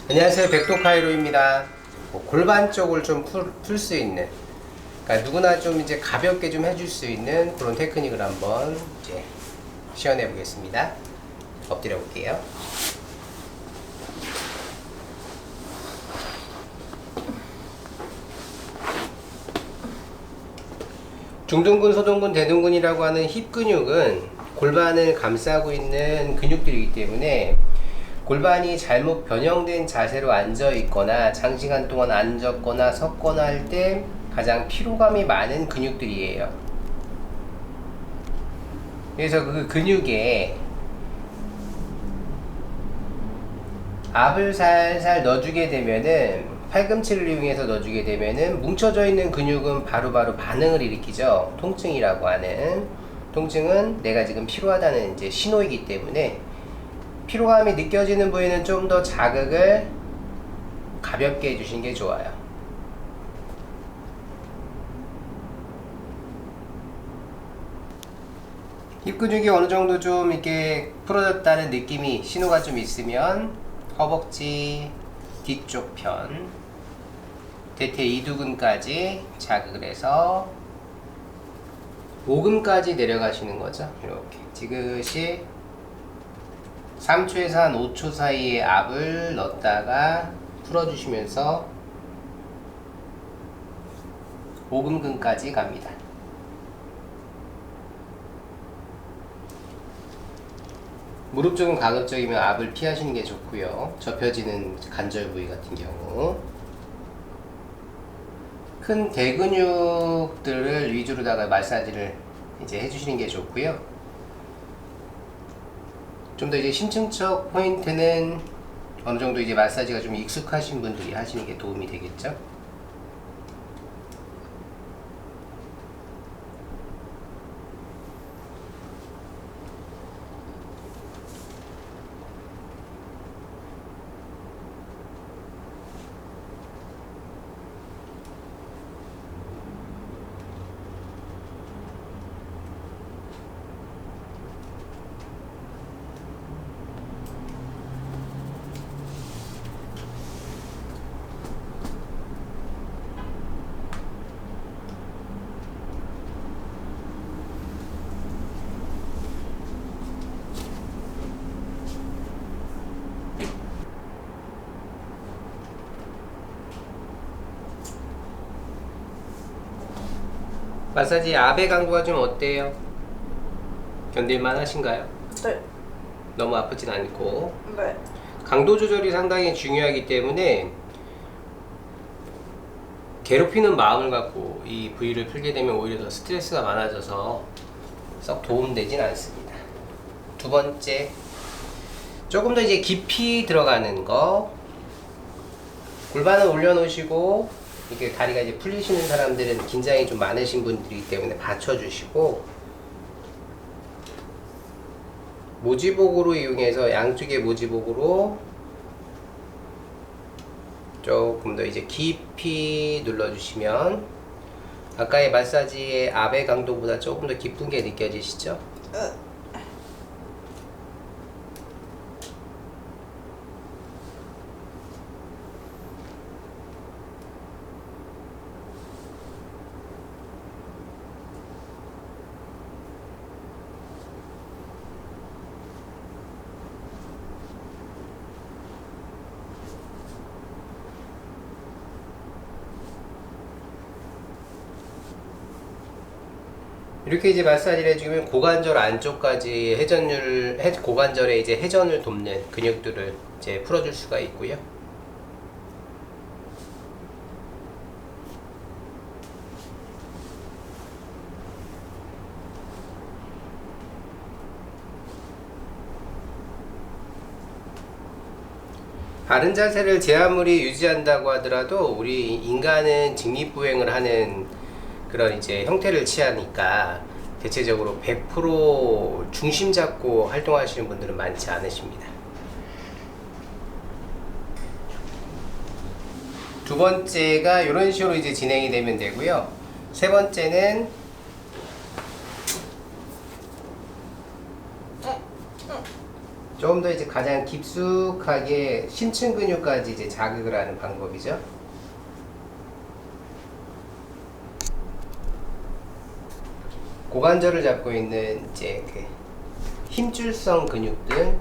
안녕하세요, 백도카이로입니다. 골반 쪽을 좀 풀 수 있는, 그러니까 누구나 좀 이제 가볍게 좀 해줄 수 있는 그런 테크닉을 한번 이제 시연해 보겠습니다. 엎드려 볼게요. 중둔근, 소둔근, 대둔근이라고 하는 힙 근육은 골반을 감싸고 있는 근육들이기 때문에 골반이 잘못 변형된 자세로 앉아 있거나 장시간 동안 앉았거나 섰거나 할 때 가장 피로감이 많은 근육들이에요. 그래서 그 근육에 압을 살살 넣어주게 되면은, 팔꿈치를 이용해서 넣어주게 되면은 뭉쳐져 있는 근육은 바로바로 반응을 일으키죠. 통증이라고 하는, 통증은 내가 지금 피로하다는 이제 신호이기 때문에 피로감이 느껴지는 부위는 좀 더 자극을 가볍게 해주시는 게 좋아요. 힙 근육이 어느 정도 좀 이렇게 풀어졌다는 느낌이, 신호가 좀 있으면 허벅지 뒤쪽 편, 대퇴 이두근까지 자극을 해서 오금까지 내려가시는 거죠. 이렇게 지그시 3초에서 한 5초 사이에 압을 넣었다가 풀어주시면서 오금근까지 갑니다. 무릎 쪽은 가급적이면 압을 피하시는 게 좋고요. 접혀지는 관절 부위 같은 경우 큰 대근육들을 위주로다가 마사지를 이제 해주시는 게 좋고요. 좀 더 이제 심층적 포인트는 어느 정도 이제 마사지가 좀 익숙하신 분들이 하시는 게 도움이 되겠죠. 마사지 압의 강도가 좀 어때요? 견딜만 하신가요? 네. 너무 아프진 않고. 네. 강도 조절이 상당히 중요하기 때문에 괴롭히는 마음을 갖고 이 부위를 풀게 되면 오히려 더 스트레스가 많아져서 썩 도움되진 않습니다. 두 번째, 조금 더 이제 깊이 들어가는 거, 골반을 올려놓으시고, 이렇게 다리가 이제 풀리시는 사람들은 긴장이 좀 많으신 분들이기 때문에 받쳐주시고, 모지복으로 이용해서 양쪽의 모지복으로 조금 더 이제 깊이 눌러주시면 아까의 마사지의 압의 강도보다 조금 더 깊은 게 느껴지시죠? 이렇게 이제 마사지를 해주면 고관절 안쪽까지 고관절에 이제 회전을 돕는 근육들을 이제 풀어줄 수가 있고요. 바른 자세를 제 아무리 유지한다고 하더라도 우리 인간은 직립보행을 하는 그런 이제 형태를 취하니까 대체적으로 100% 중심 잡고 활동하시는 분들은 많지 않으십니다. 두 번째가 이런 식으로 이제 진행이 되면 되고요. 세 번째는 조금 더 이제 가장 깊숙하게 심층 근육까지 이제 자극을 하는 방법이죠. 고관절을 잡고 있는 이제 그 힘줄성 근육들,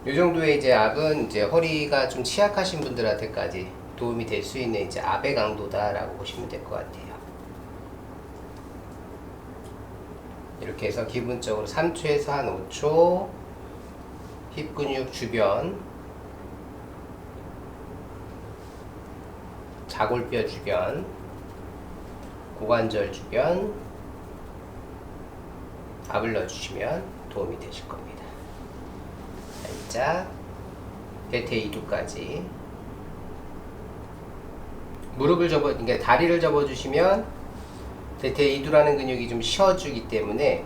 이 정도의 이제 압은 이제 허리가 좀 취약하신 분들한테까지 도움이 될 수 있는 이제 압의 강도다라고 보시면 될 것 같아요. 이렇게 해서 기본적으로 3초에서 한 5초 힙 근육 주변, 자골뼈 주변, 고관절 주변 압을 넣어주시면 도움이 되실 겁니다. 살짝 대퇴 이두까지 무릎을 그러니까 다리를 접어주시면 대퇴 이두라는 근육이 좀 쉬어주기 때문에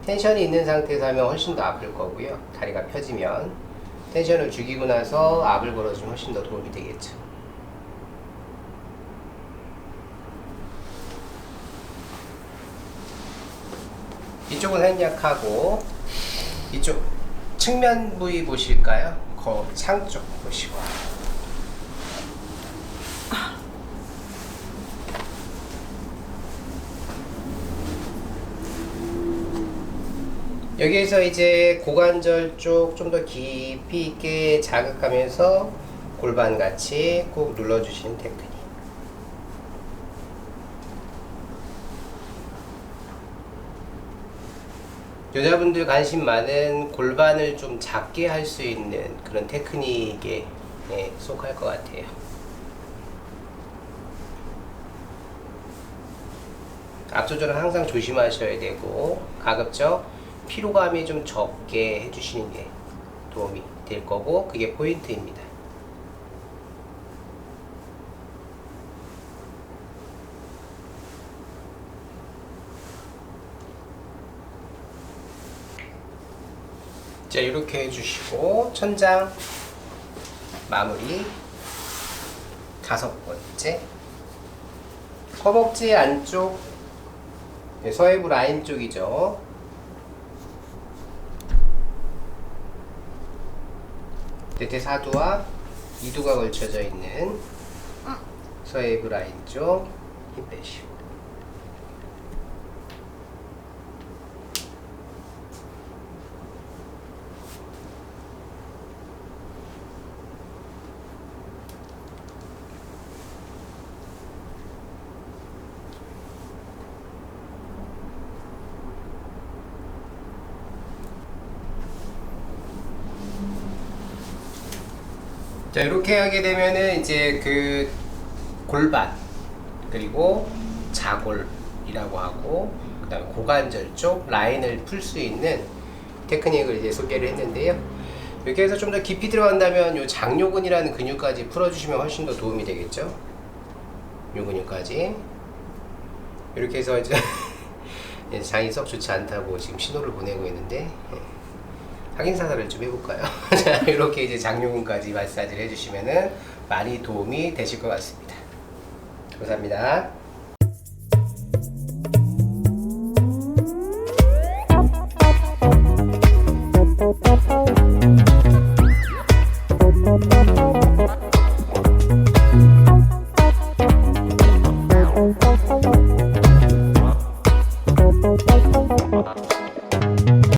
텐션이 있는 상태에서 하면 훨씬 더 아플 거고요. 다리가 펴지면 텐션을 죽이고 나서 압을 걸어주면 훨씬 더 도움이 되겠죠. 이쪽은 한약하고 이쪽 측면 부위 보실까요? 창 쪽 보시고 여기에서 이제 고관절 쪽 좀 더 깊이 있게 자극하면서 골반같이 꼭 눌러주시는 테크닉. 여자분들 관심 많은 골반을 좀 작게 할 수 있는 그런 테크닉에 속할 것 같아요. 앞 조절은 항상 조심하셔야 되고 가급적 피로감이 좀 적게 해주시는 게 도움이 될 거고 그게 포인트입니다. 자, 이렇게 해주시고 천장 마무리. 5번째 허벅지 안쪽 서해부 라인 쪽이죠. 대퇴 4두와 2두가 걸쳐져 있는 서해부 라인 쪽 힘 빼시고 자, 이렇게 하게 되면은 이제 그 골반 그리고 자골이라고 하고 그 다음에 고관절 쪽 라인을 풀 수 있는 테크닉을 이제 소개를 했는데요. 이렇게 해서 좀 더 깊이 들어간다면 요 장요근이라는 근육까지 풀어주시면 훨씬 더 도움이 되겠죠. 요 근육까지 이렇게 해서 이제 장이 썩 좋지 않다고 지금 신호를 보내고 있는데 확인사살을 좀 해볼까요? 자, 이렇게 이제 장요근까지 마사지를 해주시면은 많이 도움이 되실 것 같습니다. 감사합니다.